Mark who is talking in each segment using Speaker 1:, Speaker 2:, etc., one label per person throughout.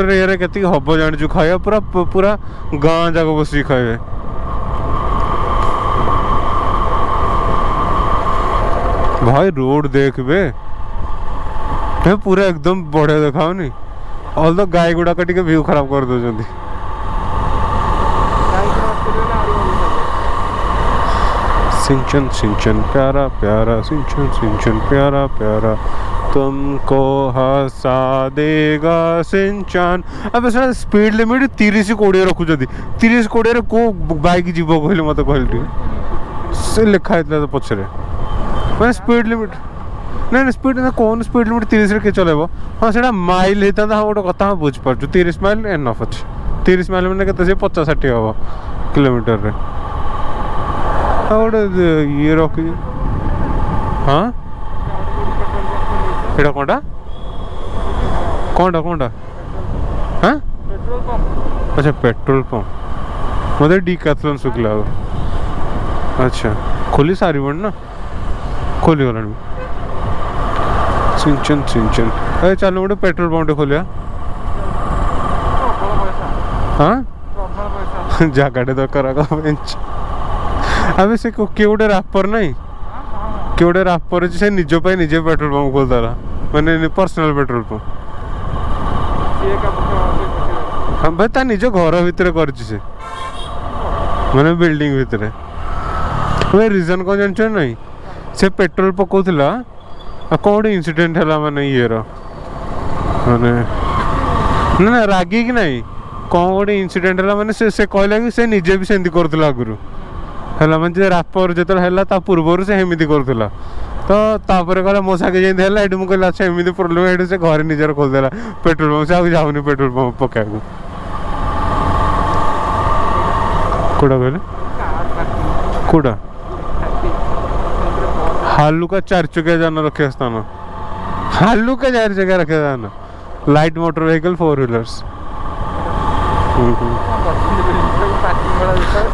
Speaker 1: Area केतिक hub जानिछु खाया पूरा पूरा गाँ जाक बसी खाइबे। भाई रोड देखबे पूरा एकदम बढ़िया देखाओनी। ऑल द गाय गुड़ाक टिके व्यू खराब कर दउछंती। सिंचन सिंचन प्यारा प्यारा सिंचन सिंचन प्यारा प्यारा तुमको हंसा देगा सिंचन। अब सर स्पीड लिमिट 30-20 रखुଛନ୍ତି। 30-20 रे को बाइक जीव कहले मते कहले से लिखा है पछरे मैं स्पीड लिमिट नहीं स्पीड ना कौन स्पीड लिमिट 30 रे के चलेबो। हां सेटा माइल हेता था गोटे कथा बुझ पारछु 30 माइल एनफ अछि। 30 माइल माने केते से 50-60 हो किलोमीटर रे। गोटे ये रखी हाँ एटा कोनटा कोनटा कोनटा हाँ
Speaker 2: पेट्रोल पंप।
Speaker 1: अच्छा पेट्रोल पंप मते डिकैथलॉन सुकला। अच्छा खोली सारी बन ना खोली गलानी। सिंचन सिंचन अरे चलो गोटे पेट्रोल पंप खोलिया। हाँ जगाटे दरकार अबे से किए गोटे रापर नहीं किए गोटे रापर से निज निजे पेट्रोल पंप खोलदेला माने पर्सनल पेट्रोल पंप। हाँ भाई ता निज घर भितर कर माने बिल्डिंग भितर रीजन कौन जानछ नहीं से पेट्रोल पकाउला कौन गोटे इनसीडेंट है माने ये माने ना रागी कि नहीं कौन गोटे इनसीडेंट है माने से कहला कि से निजे भी सेमती करथला आगुरु हैला माने रापर जेतल हैला ता पूर्वरु से हेमिति करथला तो तापर कहला मो सागे जेंदी हैला एडु मु कहला अच्छा हेमिति प्रॉब्लम एडु से घर निजर खोल देला पेट्रोल पंप से आ जाउनी पेट्रोल पंप पकाकू कोडा कहले कोडा हालुका 4 चक्किया जान रखे स्थान हालुका 4 चक्किया रखे जान लाइट मोटर व्हीकल 4 व्हीलर्स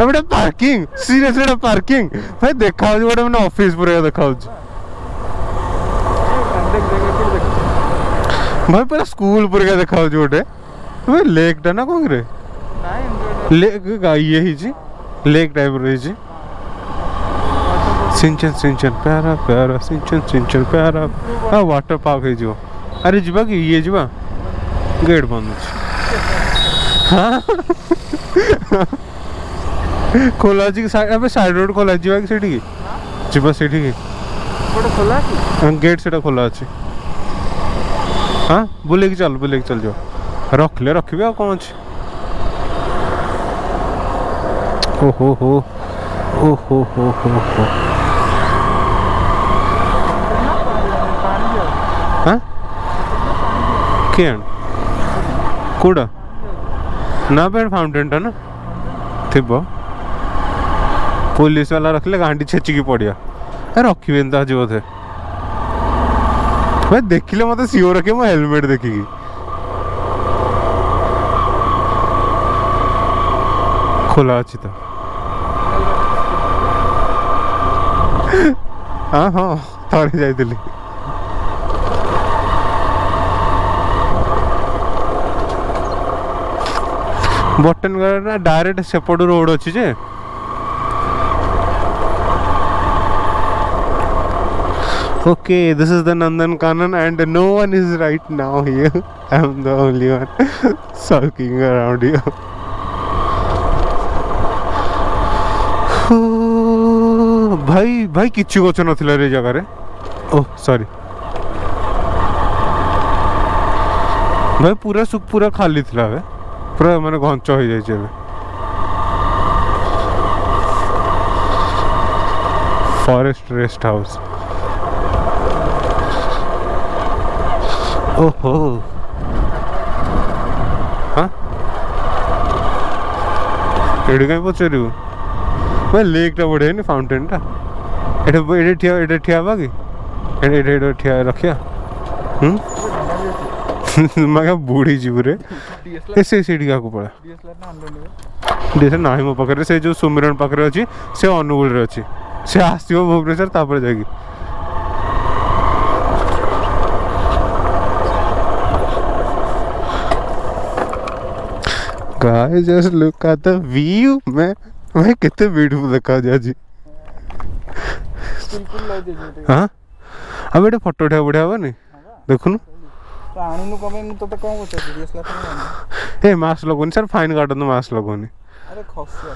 Speaker 1: एबडे पार्किंग सीरियसली एटा पार्किंग भाई देखाउ गोटे माने ऑफिस पूरा देखाउ भाई पूरा स्कूल पूरा देखाउ गोटे भाई लेक टा ना कोन रे लेक ये ही जी लेक टाइप रे जी। सिंचन सिंचन प्यारा प्यारा सिंचन सिंचन प्यारा हाँ वाटर पार्क है जो अरे जीवा कि ये जीवा गेट बंद हाँ खोला अच्छी अबे साइड रोड खोला जीवा कि सेठी जीवा सेठी की
Speaker 2: खोला
Speaker 1: गेट सेटा खोला अच्छी हाँ बुले की चल जाओ रख ले रखिबे आ कौन अच्छी ओहो हो ओहो हो हाँ केन कोड़ा ना पेड़ फाउंटेन टा ना थिबो पुलिस वाला रखले गांडी छेचिकी पड़िया रखिबे एंता आज बोधे भाई देखिले मते सियोर रखे मो हेलमेट देखिकी खोला अच्छी तो हाँ हाँ थरे जाइतिली बटन ना डायरेक्ट सेपट रोड अच्छी जे okay this is the Nandankanan and no one is right now here I am the only one sulking around here भाई भाई किछि गछ नथिला रे जगह रे ओह सॉरी भाई पूरा खाली थिला बे पूरा माने घंच हो जाय छै फॉरेस्ट रेस्ट हाउस ओहो हाँ एडी कहीं पचारू भाई लेक टा बढ़िया फाउंटेन टा एटे ठिया बाकी एटे ठिया रखिया मैं बुढ़ी जीव रे ऐसे सीढ़ी को पड़ा डीएसएलआर ना मो पाखे से जो सुमिरन पाखे अच्छी से अनुगुल रे अच्छी से आसो भुवनेश्वर तापर जाकि guys just look at the view मैं भाई केते ब्यूटीफुल देखा जाजी
Speaker 2: बिल्कुल लाइक जे
Speaker 1: हां अब एटे फोटो उठा बढ़िया होनी देखुनु
Speaker 2: तो आनिनु कमे मु तो कौन को डीएसएलआर तो
Speaker 1: ए मास्क लगोनी सर फाइन काटन तो मास्क लगोनी
Speaker 2: अरे खसिया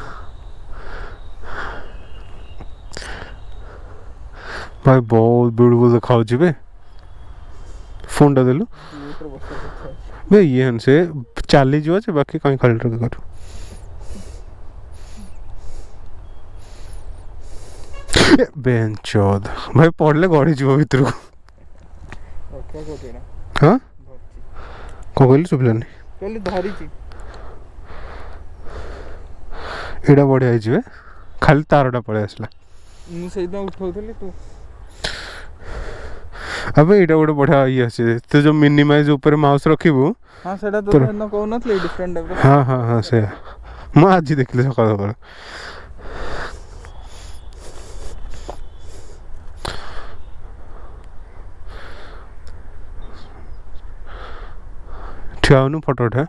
Speaker 1: भाई बहुत ब्यूटीफुल दिखाओ जी बे फोन टा देलु
Speaker 2: ऊपर बस
Speaker 1: बे ये हन से चाली जो আছে बाकी कहीं खाली रख करू बेंचोद भाई पढ़ले गड़ी जीव भीतर को
Speaker 2: रखा को देना
Speaker 1: हां को कहली सुबलानी
Speaker 2: कहली धरी छी
Speaker 1: एडा बढ़िया है जीवे खाली तारटा पळे आसला
Speaker 2: मु सेदिन उठाउथली तू
Speaker 1: अबे एटा गोटे बढ़िया ये আছে तो जो मिनिमाइज ऊपर माउस रखिबू
Speaker 2: हां सेटा तो न कहउनथले डिफरेंट टाइप
Speaker 1: हाँ हाँ हाँ से मैं आज ही देखली सकाळ सकाळ ठियाउनु फोटो उठा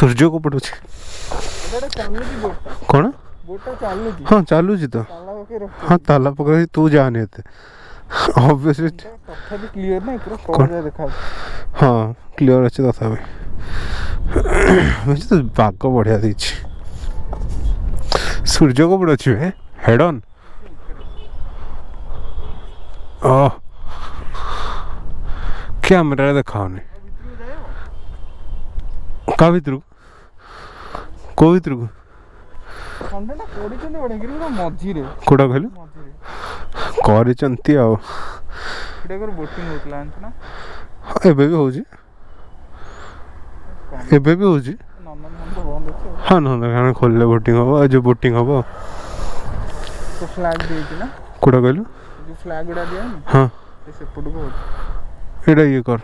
Speaker 1: सूर्य को पड़ू
Speaker 2: एटा चालू जी बोटा
Speaker 1: कौन
Speaker 2: बोटा चालू जी
Speaker 1: हाँ चालू जी तो
Speaker 2: ताला के रख
Speaker 1: हाँ ताला पकड़ तू जाने थे ऑब्वियसली
Speaker 2: तथा भी क्लियर नहीं पूरा
Speaker 1: कौन?
Speaker 2: कवर देखा
Speaker 1: हाँ क्लियर अच्छे तथा भी मुझे तो बाग को बढ़िया दीची सूर्य को पड़ू अच्छी है हेड ऑन ओह कैमरा दिखाओ नहीं का भीतर को भीतर को
Speaker 2: खंडे ना कोडी चंदे बडे गिरी ना मझी रे
Speaker 1: कोडा कहलु
Speaker 2: मझी रे
Speaker 1: करचंती आ
Speaker 2: एटा कर बोटिंग होतला ना
Speaker 1: एबे भी होजी एबे भी होजी
Speaker 2: नंदन हम तो बंद अछि
Speaker 1: हाँ नंदनकानन खोलले बोटिंग हो जो बोटिंग हो
Speaker 2: तो फ्लैग देती ना
Speaker 1: कोडा कहलु
Speaker 2: जो फ्लैग उड़ा दिया ना
Speaker 1: हाँ
Speaker 2: से फुट को
Speaker 1: एडा ये कर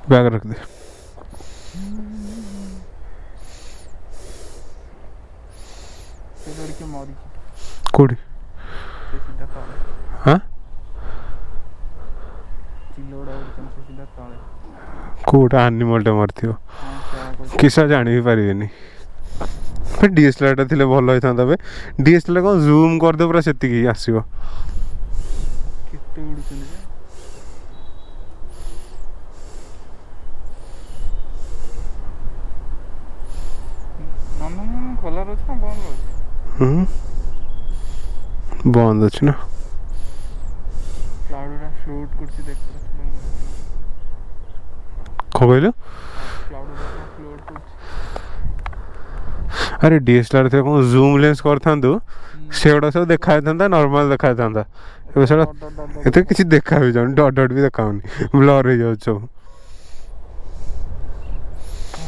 Speaker 1: बैग रख दे
Speaker 2: से लड़के मरी
Speaker 1: कोडी
Speaker 2: से सीधा तले
Speaker 1: हाँ
Speaker 2: चिलोड़ा उड़चन से सीधा तले
Speaker 1: कोडा एनिमल टे मरथियो
Speaker 2: हां क्या को
Speaker 1: किसा जानी भी पारिबेनी फिर डीएसएलआर टा थिले भलो होइथांदा बे डीएसएलआर को जूम कर दे पूरा सेति की आसीबो
Speaker 2: कितने उड़चन जे नंदन कलर अछि ना बंद अछि
Speaker 1: बंद अछि ना
Speaker 2: क्लाउड रा फ्लोट करछि देख
Speaker 1: को कहलु
Speaker 2: क्लाउड रा फ्लोट करछि
Speaker 1: अरे डीएसएलआर थे को जूम लेंस करथांदु सेडा सब देखाय थांदा नॉर्मल देखाय थांदा ए सेडा एते किछि देखा हो जान डॉट डॉट भी देखाउनी ब्लर हो जाउ सब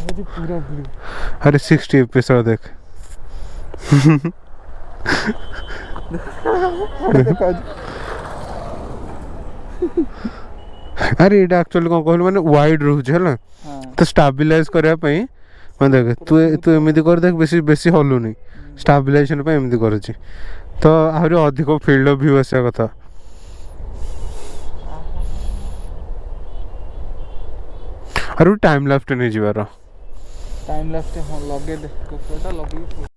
Speaker 2: आज पूरा ब्लू
Speaker 1: अरे 60 एपिसोड देख अरे एटा एक्चुअली को कहल माने वाइड रहू छै हला
Speaker 2: हां
Speaker 1: तो स्टेबलाइज करया पई माने देख तू एमिति कर देख बेसी बेसी हलु नहीं स्टेबलाइजेशन पे एमिति करछि तो आहुरी अधिक फील्ड ऑफ व्यू आसा कथा अरे टाइम लेफ्ट नहीं जीवार
Speaker 2: टाइम लेफ्ट हां लगे दे कोटा लगे